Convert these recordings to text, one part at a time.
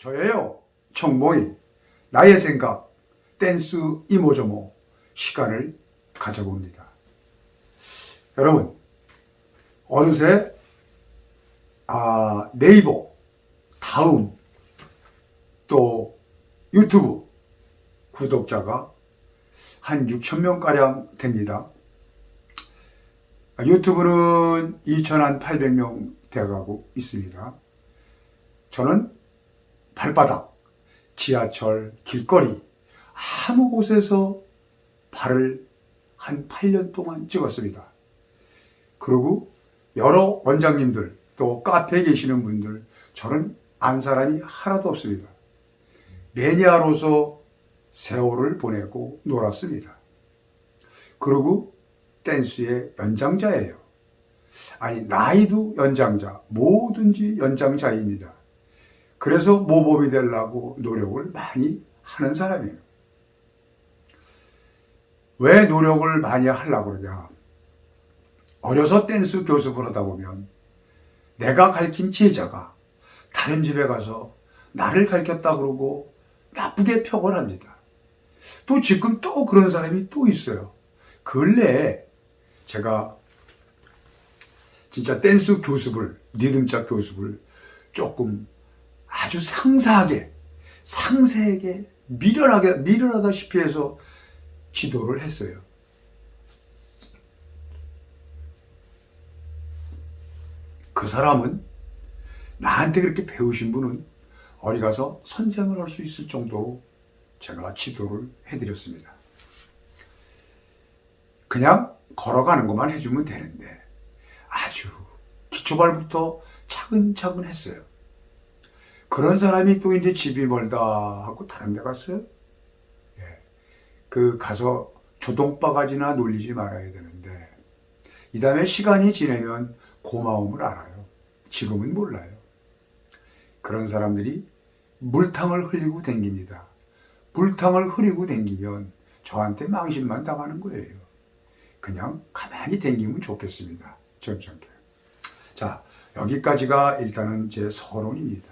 저예요. 청모이. 나의 생각. 댄스 이모저모. 시간을 가져봅니다. 여러분, 어느새 네이버, 다음, 또 유튜브 구독자가 한 6,000명가량 됩니다. 유튜브는 2,800명 되어가고 있습니다. 저는 발바닥, 지하철, 길거리, 아무 곳에서 발을 한 8년 동안 찍었습니다. 그리고 여러 원장님들, 또 카페에 계시는 분들, 저는 안 사람이 하나도 없습니다. 매니아로서 세월을 보내고 놀았습니다. 그리고 댄스의 연장자예요. 아니, 나이도 연장자, 뭐든지 연장자입니다. 그래서 모범이 되려고 노력을 많이 하는 사람이에요. 왜 노력을 많이 하려고 그러냐? 어려서 댄스 교습을 하다 보면 내가 가르친 제자가 다른 집에 가서 나를 가르쳤다 그러고 나쁘게 평을 합니다. 또 지금 또 그런 사람이 또 있어요. 근래에 제가 진짜 댄스 교습을, 리듬짝 교습을 조금 아주 상세하게 미련하다시피 해서 지도를 했어요. 그 사람은 나한테 그렇게 배우신 분은 어디 가서 선생을 할 수 있을 정도로 제가 지도를 해드렸습니다. 그냥 걸어가는 것만 해주면 되는데 아주 기초발부터 차근차근 했어요. 그런 사람이 또 이제 집이 멀다 하고 다른 데 갔어요? 가서 조동바가지나 놀리지 말아야 되는데 이 다음에 시간이 지나면 고마움을 알아요. 지금은 몰라요. 그런 사람들이 물탕을 흘리고 댕깁니다. 물탕을 흐리고 댕기면 저한테 망신만 당하는 거예요. 그냥 가만히 댕기면 좋겠습니다. 점잖게. 자, 여기까지가 일단은 제 서론입니다.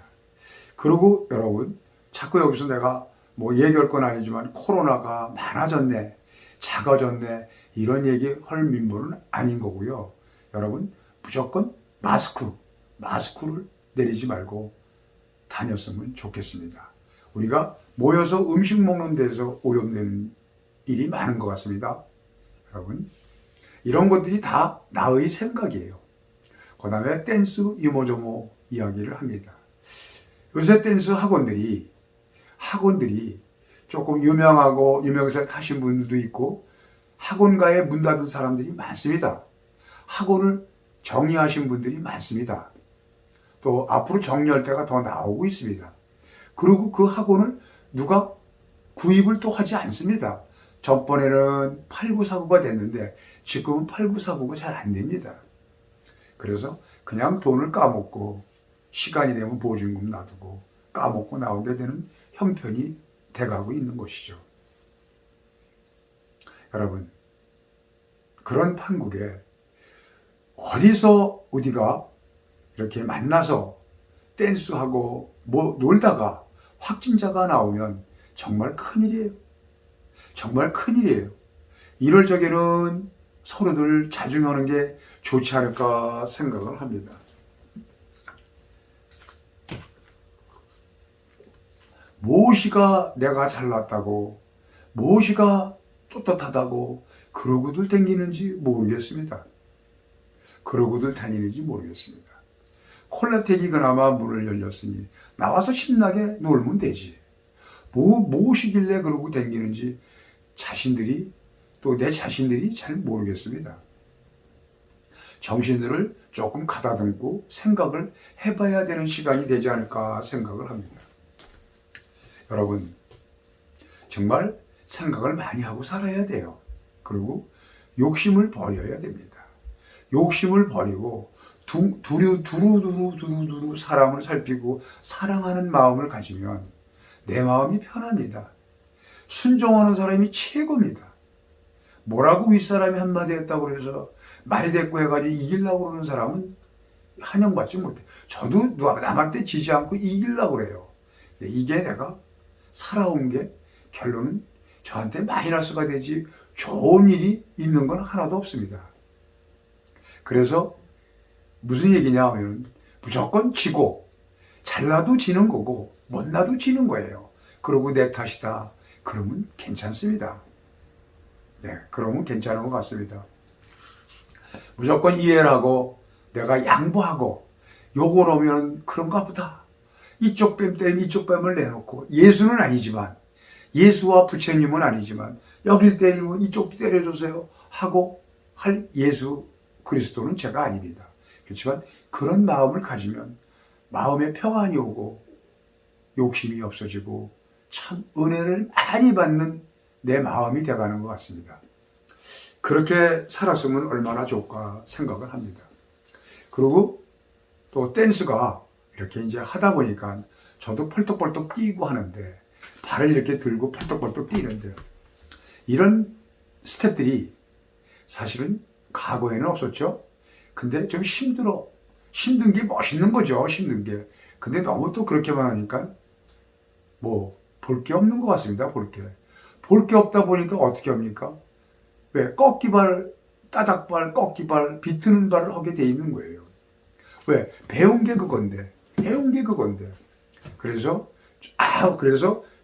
그리고 여러분, 자꾸 여기서 내가 뭐 얘기할 건 아니지만 코로나가 많아졌네, 작아졌네, 이런 얘기 할 민물은 아닌 거고요. 여러분, 무조건 마스크를 내리지 말고 다녔으면 좋겠습니다. 우리가 모여서 음식 먹는 데서 오염되는 일이 많은 것 같습니다. 여러분, 이런 것들이 다 나의 생각이에요. 그 다음에 댄스 이모저모 이야기를 합니다. 요새 댄스 학원들이 조금 유명하고 유명세 타신 분들도 있고 학원가에 문 닫은 사람들이 많습니다. 학원을 정리하신 분들이 많습니다. 또 앞으로 정리할 때가 더 나오고 있습니다. 그리고 그 학원을 누가 구입을 또 하지 않습니다. 전번에는 8949가 됐는데 지금은 8949가 잘 안 됩니다. 그래서 그냥 돈을 까먹고 시간이 되면 보증금 놔두고 까먹고 나오게 되는 형편이 돼가고 있는 것이죠. 여러분, 그런 판국에 어디서 어디가 이렇게 만나서 댄스하고 뭐 놀다가 확진자가 나오면 정말 큰일이에요. 정말 큰일이에요. 이럴 적에는 서로들 자중하는 게 좋지 않을까 생각을 합니다. 무엇이가 내가 잘났다고, 무엇이가 떳떳하다고 그러고들 다니는지 모르겠습니다. 그러고들 다니는지 모르겠습니다. 콜라텍이 그나마 문을 열렸으니 나와서 신나게 놀면 되지. 무엇이길래 그러고 다니는지 또 내 자신들이 잘 모르겠습니다. 정신들을 조금 가다듬고 생각을 해봐야 되는 시간이 되지 않을까 생각을 합니다. 여러분, 정말 생각을 많이 하고 살아야 돼요. 그리고 욕심을 버려야 됩니다. 욕심을 버리고 두루두루 사람을 살피고 사랑하는 마음을 가지면 내 마음이 편합니다. 순종하는 사람이 최고입니다. 뭐라고 윗사람이 한마디 했다고 해서 말대꾸 해가지고 이기려고 그러는 사람은 환영받지 못해. 저도 남한테 지지 않고 이기려고 그래요. 이게 내가 살아온 게 결론은 저한테 마이너스가 되지 좋은 일이 있는 건 하나도 없습니다. 그래서 무슨 얘기냐 하면 무조건 지고 잘나도 지는 거고 못나도 지는 거예요. 그러고 내 탓이다. 그러면 괜찮습니다. 네, 그러면 괜찮은 것 같습니다. 무조건 이해를 하고 내가 양보하고 요걸 오면 그런가 보다. 이쪽 뺨 때문에 이쪽 뺨을 내놓고 예수는 아니지만 예수와 부처님은 아니지만 여길 때리면 이쪽 때려주세요 하고 할 예수 그리스도는 제가 아닙니다. 그렇지만 그런 마음을 가지면 마음에 평안이 오고 욕심이 없어지고 참 은혜를 많이 받는 내 마음이 돼가는 것 같습니다. 그렇게 살았으면 얼마나 좋을까 생각을 합니다. 그리고 또 댄스가 이렇게 이제 하다 보니까 저도 펄떡펄떡 뛰고 하는데 발을 이렇게 들고 펄떡펄떡 뛰는데 이런 스텝들이 사실은 과거에는 없었죠. 근데 좀 힘든 게 멋있는 거죠. 힘든 게. 근데 너무 또 그렇게만 하니까 뭐 볼 게 없는 것 같습니다. 볼 게 없다 보니까 어떻게 합니까? 왜? 꺾기발, 따닥발, 꺾기발, 비트는 발을 하게 돼 있는 거예요. 왜? 배운 게 그건데. 그래서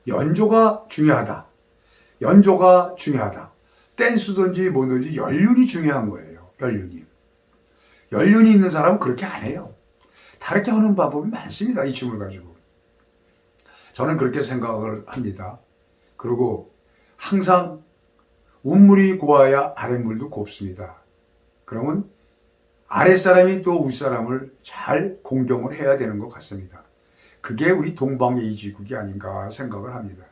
연조가 중요하다. 댄스든지 뭐든지 연륜이 중요한 거예요. 연륜이 있는 사람은 그렇게 안 해요. 다르게 하는 방법이 많습니다. 이 춤을 가지고. 저는 그렇게 생각을 합니다. 그리고 항상 윗물이 고와야 아랫물도 곱습니다. 그러면 아랫사람이 또 윗사람을 잘 공경을 해야 되는 것 같습니다. 그게 우리 동방예의지국이 아닌가 생각을 합니다.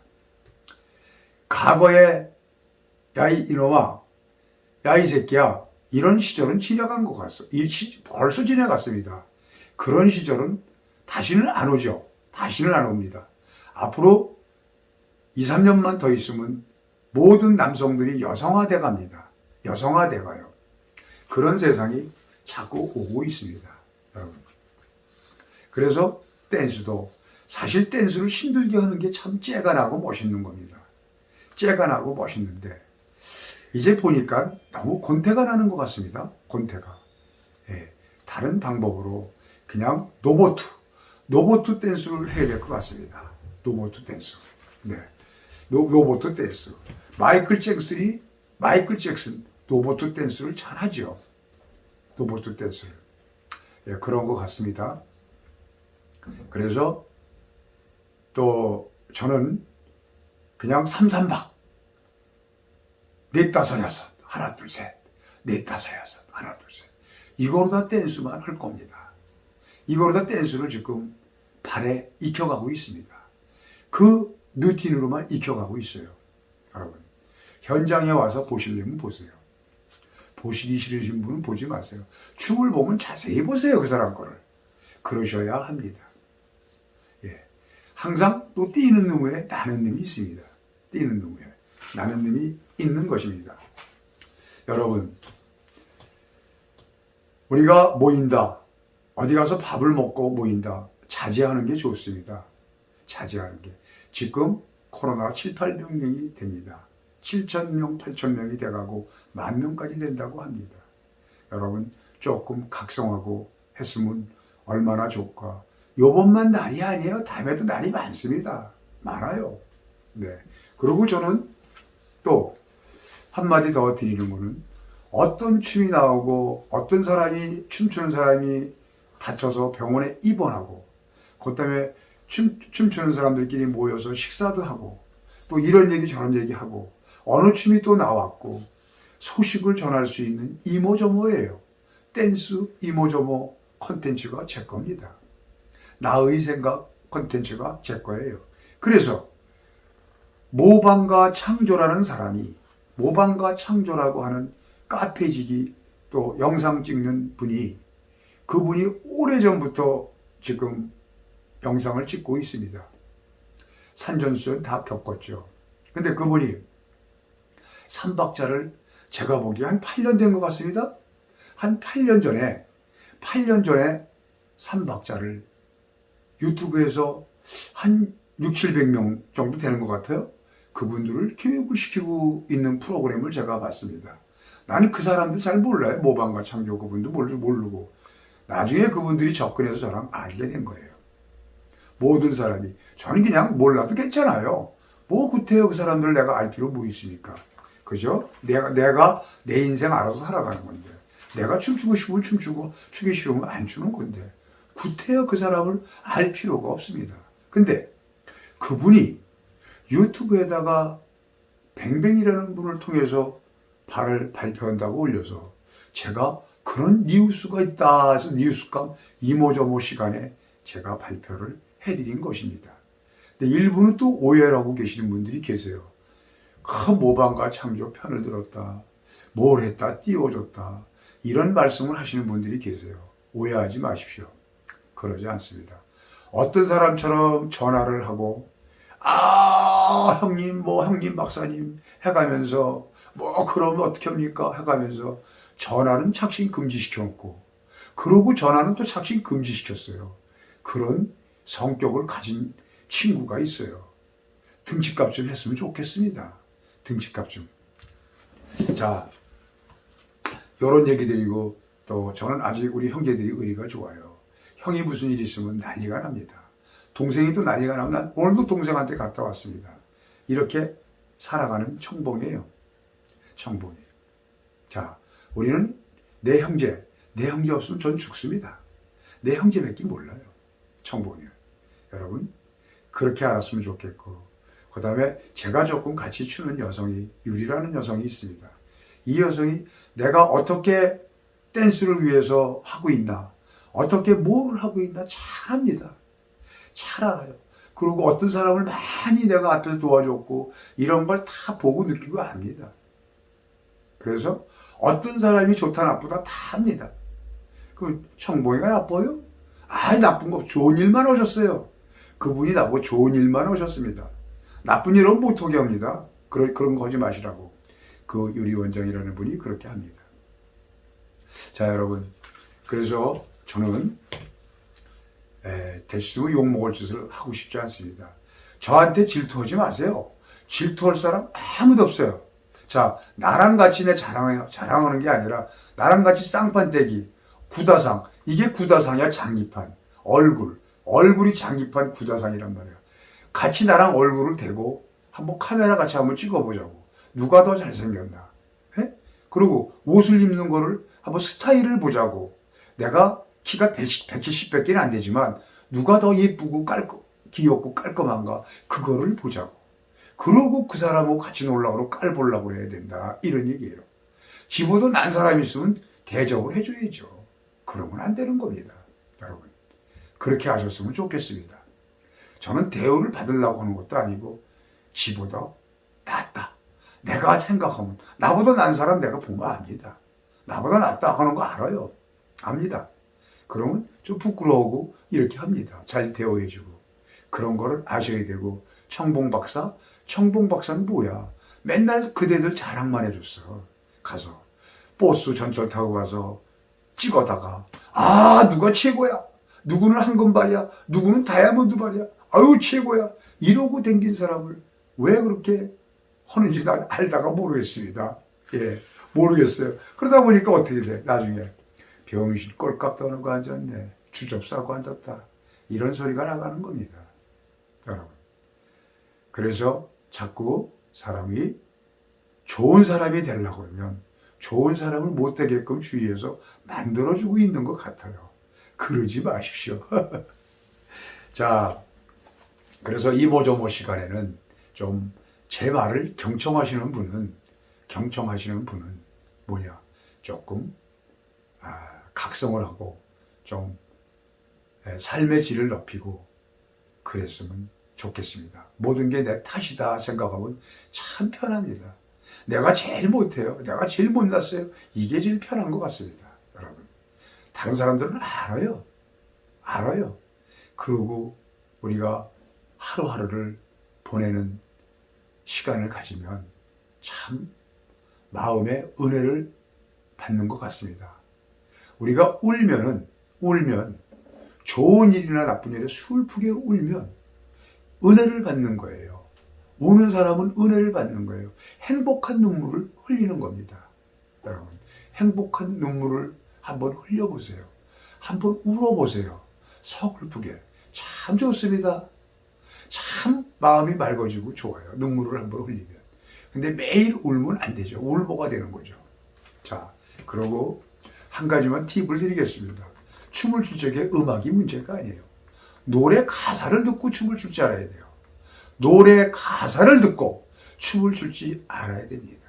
과거에 야 이놈아, 야 이 새끼야, 이런 시절은 지나간 것 같소. 벌써 지나갔습니다. 그런 시절은 다시는 안 오죠. 다시는 안 옵니다. 앞으로 2, 3년만 더 있으면 모든 남성들이 여성화돼 갑니다. 여성화돼 가요. 그런 세상이 자꾸 오고 있습니다. 여러분. 그래서 댄스도 사실 댄스를 힘들게 하는 게 참 째가 나고 멋있는 겁니다. 째가 나고 멋있는데 이제 보니까 너무 권태가 나는 것 같습니다. 권태가. 예, 다른 방법으로 그냥 노보트 댄스를 해야 될 것 같습니다. 노보트 댄스. 네. 노보트 댄스. 마이클 잭슨 노보트 댄스를 잘하죠. 노보트 댄스를. 예, 그런 것 같습니다. 그래서 또 저는 그냥 삼삼박 넷, 다섯, 여섯, 하나, 둘, 셋, 넷, 다섯, 여섯, 하나, 둘, 셋. 이거로 다 댄스만 할 겁니다. 이거로 다 댄스를 지금 발에 익혀가고 있습니다. 그 루틴으로만 익혀가고 있어요. 여러분, 현장에 와서 보시려면 보세요. 보시기 싫으신 분은 보지 마세요. 춤을 보면 자세히 보세요. 그 사람 거를. 그러셔야 합니다. 예. 항상 또 뛰는 놈에 나는 놈이 있습니다. 뛰는 놈에 나는 놈이 있는 것입니다. 여러분, 우리가 모인다. 어디 가서 밥을 먹고 모인다. 자제하는 게 좋습니다. 자제하는 게. 지금 코로나가 7, 800명이 됩니다. 7,000명, 8,000명이 돼가고 10,000명까지 된다고 합니다. 여러분, 조금 각성하고 했으면 얼마나 좋을까. 요번만 날이 아니에요. 다음에도 날이 많습니다. 많아요. 네. 그리고 저는 또 한마디 더 드리는 거는 어떤 춤이 나오고 어떤 사람이 춤추는 사람이 다쳐서 병원에 입원하고 그다음에 춤추는 사람들끼리 모여서 식사도 하고 또 이런 얘기 저런 얘기하고 어느 춤이 또 나왔고 소식을 전할 수 있는 이모저모예요. 댄스 이모저모 콘텐츠가 제 겁니다. 나의 생각 콘텐츠가 제 거예요. 그래서 모방과 창조라는 사람이 모방과 창조라고 하는 카페지기 또 영상 찍는 분이 그분이 오래전부터 지금 영상을 찍고 있습니다. 산전수전 다 겪었죠. 근데 그분이 삼박자를 제가 보기에 한 8년 된 것 같습니다. 한 8년 전에 삼박자를 유튜브에서 한 6, 700명 정도 되는 것 같아요. 그분들을 교육을 시키고 있는 프로그램을 제가 봤습니다. 나는 그 사람들 잘 몰라요. 모방과 창조 그분도 모르고. 나중에 그분들이 접근해서 저랑 알게 된 거예요. 모든 사람이. 저는 그냥 몰라도 괜찮아요. 뭐 구태여 그 사람들을 내가 알 필요 뭐 있습니까? 그죠? 내가 내 인생 알아서 살아가는 건데. 내가 춤추고 싶으면 춤추고, 추기 싫으면 안 추는 건데. 구태여 그 사람을 알 필요가 없습니다. 근데 그분이 유튜브에다가 뱅뱅이라는 분을 통해서 발표한다고 올려서 제가 그런 뉴스가 있다 해서 뉴스감 이모저모 시간에 제가 발표를 해드린 것입니다. 근데 일부는 또 오해를 하고 계시는 분들이 계세요. 큰 모방과 창조 편을 들었다. 뭘 했다. 띄워줬다. 이런 말씀을 하시는 분들이 계세요. 오해하지 마십시오. 그러지 않습니다. 어떤 사람처럼 전화를 하고 형님 형님 박사님 해가면서 그러면 어떻게 합니까? 해가면서 전화는 착신 금지시켜놓고 그러고 전화는 또 착신 금지시켰어요. 그런 성격을 가진 친구가 있어요. 등치값 좀 했으면 좋겠습니다. 등치값 좀. 자, 요런 얘기 드리고 또 저는 아직 우리 형제들이 의리가 좋아요. 형이 무슨 일 있으면 난리가 납니다. 동생이 또 난리가 나면 난 오늘도 동생한테 갔다 왔습니다. 이렇게 살아가는 청봉이에요. 청봉이. 자, 우리는 내 형제 없으면 전 죽습니다. 내 형제밖에 몰라요. 청봉이요. 여러분, 그렇게 알았으면 좋겠고, 그 다음에 제가 조금 같이 추는 여성이, 유리라는 여성이 있습니다. 이 여성이 내가 어떻게 댄스를 위해서 하고 있나, 어떻게 뭘 하고 있나 잘 압니다. 잘 알아요. 그리고 어떤 사람을 많이 내가 앞에서 도와줬고, 이런 걸 다 보고 느끼고 압니다. 그래서 어떤 사람이 좋다 나쁘다 다 합니다. 그 청봉이가 나빠요? 나쁜 거 좋은 일만 오셨어요. 그분이 나보고 좋은 일만 오셨습니다. 나쁜 일은 못하게 합니다. 그런 거 하지 마시라고. 그 유리원장이라는 분이 그렇게 합니다. 자, 여러분. 그래서 저는 대시고 욕먹을 짓을 하고 싶지 않습니다. 저한테 질투하지 마세요. 질투할 사람 아무도 없어요. 자, 나랑 같이 내 자랑하는 게 아니라 나랑 같이 쌍판떼기, 구다상. 이게 구다상이야. 장기판. 얼굴이 장기판 구다상이란 말이야. 같이 나랑 얼굴을 대고 한번 카메라 같이 한번 찍어보자고. 누가 더 잘생겼나. 에? 그리고 옷을 입는 거를 한번 스타일을 보자고. 내가 키가 170밖에 안 되지만 누가 더 예쁘고 귀엽고 깔끔한가. 그거를 보자고. 그러고 그 사람하고 같이 놀라고 깔보려고 해야 된다. 이런 얘기예요. 지보다 난 사람이 있으면 대접을 해줘야죠. 그러면 안 되는 겁니다. 여러분. 그렇게 하셨으면 좋겠습니다. 저는 대우를 받으려고 하는 것도 아니고 지보다 낫다. 내가 생각하면 나보다 난 사람 내가 보면 압니다. 나보다 낫다 하는 거 알아요. 압니다. 그러면 좀 부끄러워하고 이렇게 합니다. 잘 대우해주고. 그런 거를 아셔야 되고 청봉박사는 뭐야? 맨날 그대들 자랑만 해줬어. 가서 버스 전철 타고 가서 찍어다가 누가 최고야. 누구는 황금발이야. 누구는 다이아몬드발이야. 아유 최고야. 이러고 댕긴 사람을 왜 그렇게 하는지 난 알다가 모르겠습니다. 예, 모르겠어요. 그러다 보니까 어떻게 돼? 나중에 병신 꼴값 떠는 거 앉았네. 주접 싸고 앉았다. 이런 소리가 나가는 겁니다. 여러분. 그래서 자꾸 사람이 좋은 사람이 되려고 그러면 좋은 사람을 못 되게끔 주위에서 만들어주고 있는 것 같아요. 그러지 마십시오. 자, 그래서 이모저모 시간에는 좀 제 말을 경청하시는 분은 뭐냐, 조금 각성을 하고 좀 삶의 질을 높이고 그랬으면 좋겠습니다. 모든 게 내 탓이다 생각하면 참 편합니다. 내가 제일 못해요. 내가 제일 못났어요. 이게 제일 편한 것 같습니다. 여러분. 다른 사람들은 알아요. 그리고 우리가 하루하루를 보내는 시간을 가지면 참 마음의 은혜를 받는 것 같습니다. 우리가 울면 좋은 일이나 나쁜 일에 슬프게 울면 은혜를 받는 거예요. 우는 사람은 은혜를 받는 거예요. 행복한 눈물을 흘리는 겁니다. 여러분, 행복한 눈물을 한번 흘려보세요. 한번 울어보세요. 서글프게. 참 좋습니다. 참 마음이 맑아지고 좋아요. 눈물을 한번 흘리면. 근데 매일 울면 안 되죠. 울보가 되는 거죠. 자, 그리고 한 가지만 팁을 드리겠습니다. 춤을 출 적에 음악이 문제가 아니에요. 노래 가사를 듣고 춤을 출 줄 알아야 돼요. 노래 가사를 듣고 춤을 출 줄 알아야 됩니다.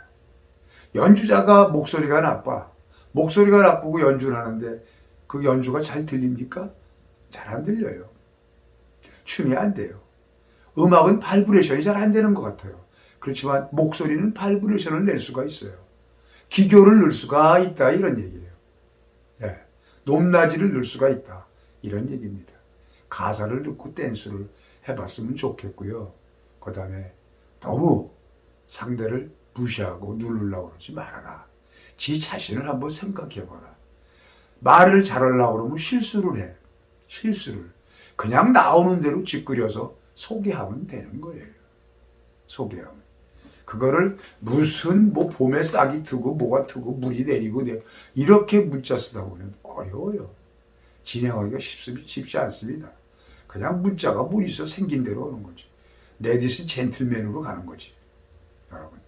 연주자가 목소리가 나빠. 목소리가 나쁘고 연주를 하는데 그 연주가 잘 들립니까? 잘 안 들려요. 춤이 안 돼요. 음악은 발브레이션이 잘 안 되는 것 같아요. 그렇지만 목소리는 발브레이션을 낼 수가 있어요. 기교를 넣을 수가 있다 이런 얘기예요. 네. 높낮이를 넣을 수가 있다 이런 얘기입니다. 가사를 듣고 댄스를 해봤으면 좋겠고요. 그 다음에 너무 상대를 무시하고 누르려고 그러지 말아라. 지 자신을 한번 생각해봐라. 말을 잘하려고 그러면 실수를 해. 실수를. 그냥 나오는 대로 짓그려서 소개하면 되는 거예요. 소개하면. 그거를 무슨 뭐 봄에 싹이 트고 뭐가 트고 물이 내리고 이렇게 문자 쓰다 보면 어려워요. 진행하기가 쉽지 않습니다. 그냥 문자가 물 있어 생긴 대로 오는 거지. 레디스 젠틀맨으로 가는 거지. 여러분.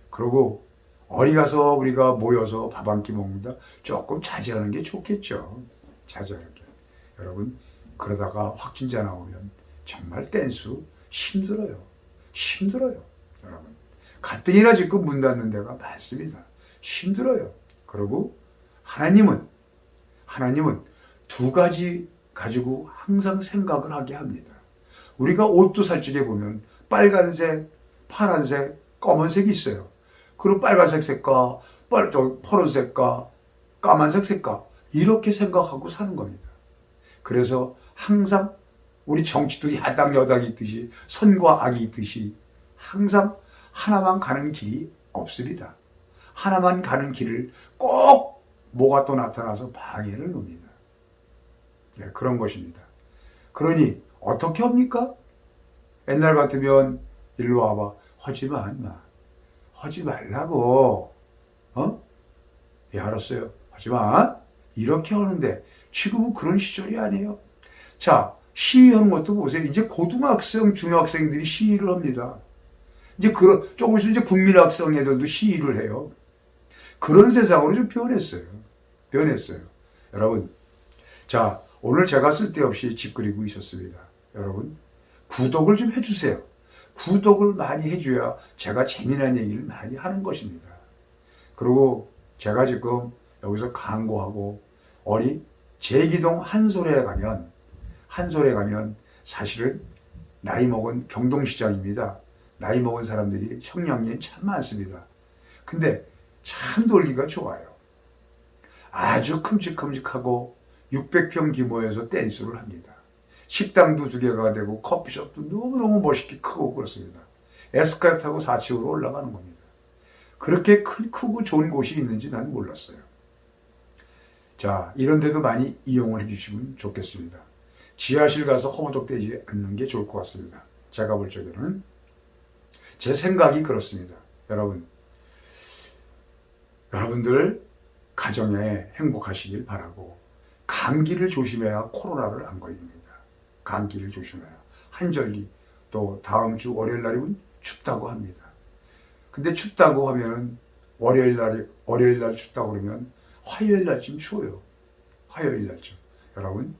그리고 어디 가서 우리가 모여서 밥 한 끼 먹는다. 조금 자제하는 게 좋겠죠. 자제하는 게. 여러분, 그러다가 확진자 나오면 정말 댄스 힘들어요. 힘들어요. 여러분. 가뜩이나 지금 문 닫는 데가 많습니다. 힘들어요. 그리고 하나님은 두 가지 가지고 항상 생각을 하게 합니다. 우리가 옷도 살찌게 보면 빨간색, 파란색, 검은색이 있어요. 그리고 빨간색 색과 파란색과 까만색 색과 이렇게 생각하고 사는 겁니다. 그래서 항상 우리 정치도 야당 여당이 있듯이 선과 악이 있듯이 항상 하나만 가는 길이 없습니다. 하나만 가는 길을 꼭 뭐가 또 나타나서 방해를 놓습니다. 네, 그런 것입니다. 그러니 어떻게 합니까? 옛날 같으면 일로 와봐. 하지 마. 하지 말라고. 예, 알았어요. 하지 마. 이렇게 하는데 지금은 그런 시절이 아니에요. 자, 시위하는 것도 보세요. 이제 고등학생, 중학생들이 시위를 합니다. 이제 조금 있으면 이제 국민학생 애들도 시위를 해요. 그런 세상으로 좀 변했어요. 여러분, 자, 오늘 제가 쓸데없이 짓그리고 있었습니다. 여러분, 구독을 좀 해주세요. 구독을 많이 해줘야 제가 재미난 얘기를 많이 하는 것입니다. 그리고 제가 지금 여기서 광고하고 제기동 한솔에 가면 사실은 나이 먹은 경동시장입니다. 나이 먹은 사람들이 청량리에 참 많습니다. 근데 참 놀기가 좋아요. 아주 큼직큼직하고 600평 규모에서 댄스를 합니다. 식당도 2개가 되고 커피숍도 너무너무 멋있게 크고 그렇습니다. 에스컬레이터 타고 4층으로 올라가는 겁니다. 그렇게 크고 좋은 곳이 있는지 나는 몰랐어요. 자, 이런 데도 많이 이용을 해주시면 좋겠습니다. 지하실 가서 허무적대지 않는 게 좋을 것 같습니다. 제가 볼 적에는 제 생각이 그렇습니다. 여러분들 가정에 행복하시길 바라고 감기를 조심해야 코로나를 안 걸립니다. 감기를 조심해야. 한절기 또 다음 주 월요일 날이면 춥다고 합니다. 근데 춥다고 하면은 월요일 날 춥다고 그러면 화요일 날쯤 추워요. 화요일 날쯤. 여러분,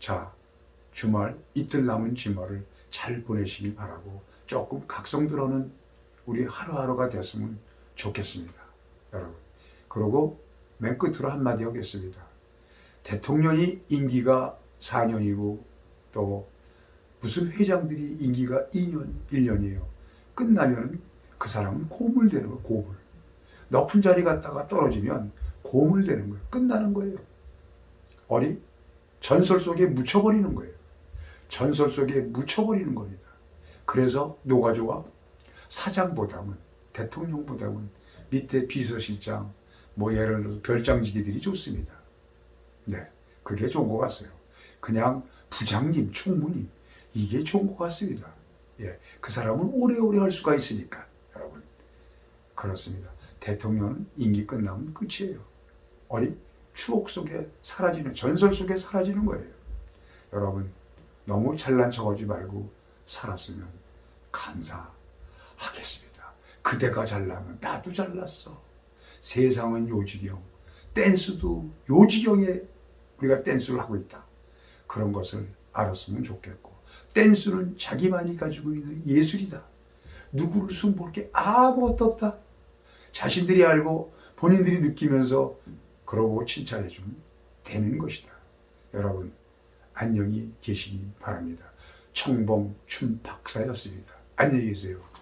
자, 주말 이틀 남은 주말을 잘 보내시길 바라고 조금 각성 들어오는 우리 하루하루가 됐으면 좋겠습니다. 여러분. 그리고 맨 끝으로 한마디 하겠습니다. 대통령이 임기가 4년이고 또 무슨 회장들이 임기가 2년, 1년이에요. 끝나면 그 사람은 고물되는 거예요. 고물. 높은 자리 갔다가 떨어지면 고물되는 거예요. 끝나는 거예요. 전설 속에 묻혀버리는 거예요. 전설 속에 묻혀버리는 겁니다. 그래서 누가 좋아? 사장보다는, 대통령보다는 밑에 비서실장, 예를 들어서 별장지기들이 좋습니다. 네, 그게 좋은 것 같아요. 그냥 부장님, 총무님, 이게 좋은 것 같습니다. 예, 그 사람은 오래오래 할 수가 있으니까. 여러분, 그렇습니다. 대통령은 임기 끝나면 끝이에요. 어리 추억 속에 사라지는, 전설 속에 사라지는 거예요. 여러분, 너무 잘난 척하지 말고 살았으면 감사하겠습니다. 그대가 잘나면 나도 잘났어. 세상은 요지경, 댄스도 요지경에 우리가 댄스를 하고 있다. 그런 것을 알았으면 좋겠고, 댄스는 자기만이 가지고 있는 예술이다. 누구를 숨볼 게 아무것도 없다. 자신들이 알고 본인들이 느끼면서 그러고 칭찬해주면 되는 것이다. 여러분, 안녕히 계시기 바랍니다. 청봉 춘 박사였습니다. 안녕히 계세요.